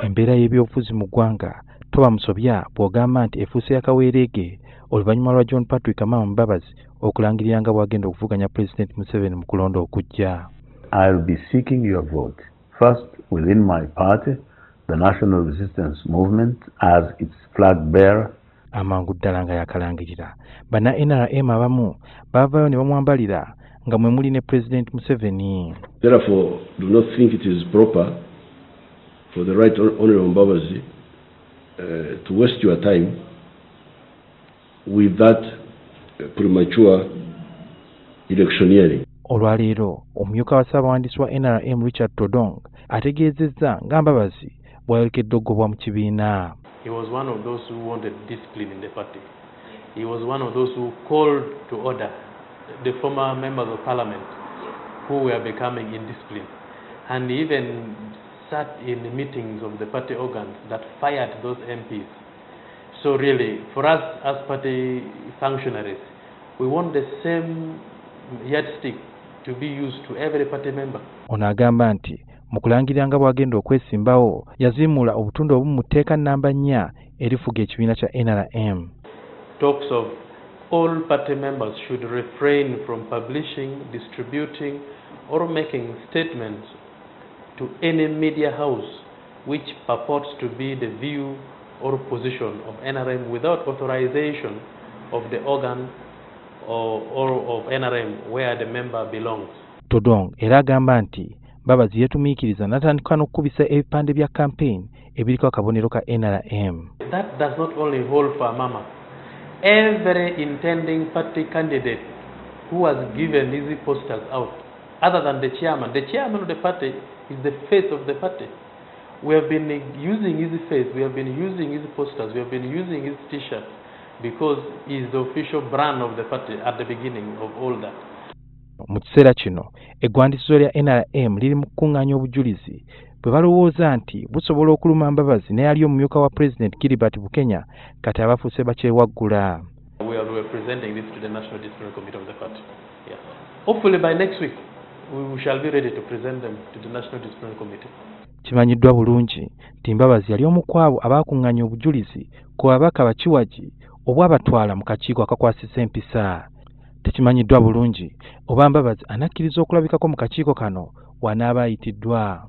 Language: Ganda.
embeera y'ebyobufuzi mu ggwanga toba musobya bw'ogamba nti efuuse yakaweereege oluvannyuma lwa John Patrick Amama Mbabazi okulangirira nga bw'agenda okuvuganya President Museveni mu kulonda okujja. I'll be seeking your vote first within my party, the National Resistance Movement, as its flag bearer. Amangu ddala nga yakalangirira bana NRM abamu baavaayo ne bamwambalira nga mwe muli ne President Museveni. Therefore, do not think it is proper for the Right Honourable Mbabazi to waste your time with that premature electioneering. Olwaleero omumyuka wa ssaabaminisita wa NRM Richard Todwong ategeezezza nga Mbabazi bw'ayolekedde oggobwa mu kibiina. He was one of those who wanted discipline in the party. He was one of those who called to order the former members of parliament who were becoming indisciplined, and even sat in the meetings of the party organs that fired those MPs. So really, for us as party functionaries, we want the same yardstick to be used to every party member. Ono agamba nti mu kulangirira nga bw'agenda okwesimbawo yazimuula obutundu obumu mu tteeka nnamba 4 erifuga ekibiina kya NRM. Talks of all party members should refrain from publishing, distributing, or making statements to any media house which purports to be the view or position of NRM without authorization of the organ or of NRM where the member belongs. Todwong era agamba nti Mbabazi yeetumiikiriza n'atandika n'okukubisa ebipande bya campaign ebiriko akabonero ka NRM. That does not only hold for Amama. Every intending party candidate who has given easy posters out, other than the chairman of the party is the face of the party. We have been using his face, we have been using his posters, we have been using his t-shirts because he is the official brand of the party at the beginning of all that. Mu kiseera kino eggwandiisizo lya NRM liri mu kukungaanya obujjulizi bwe balowooza nti busobola okuluma Mbabazi n'eyali omumyuka wa President Gilbert Bukenya kati abafuuse bakyewaggula. We are presenting this to the National Disciplinary Committee of the party. Yeah. Hopefully by next week we shall be ready to present them to the National Disciplinary Committee. Kimanyiddwa bulungi nti Mbabazi yali omu ku abo abaakungaanya obujjulizi ku babaka bakiwagi obwabatwala mu kakiiko akakwasisa empisa. Tekimanyiddwa bulungi oba Mbabazi anakkiriza okulabikako mu kakiiko kano wanaaba ayitiddwa.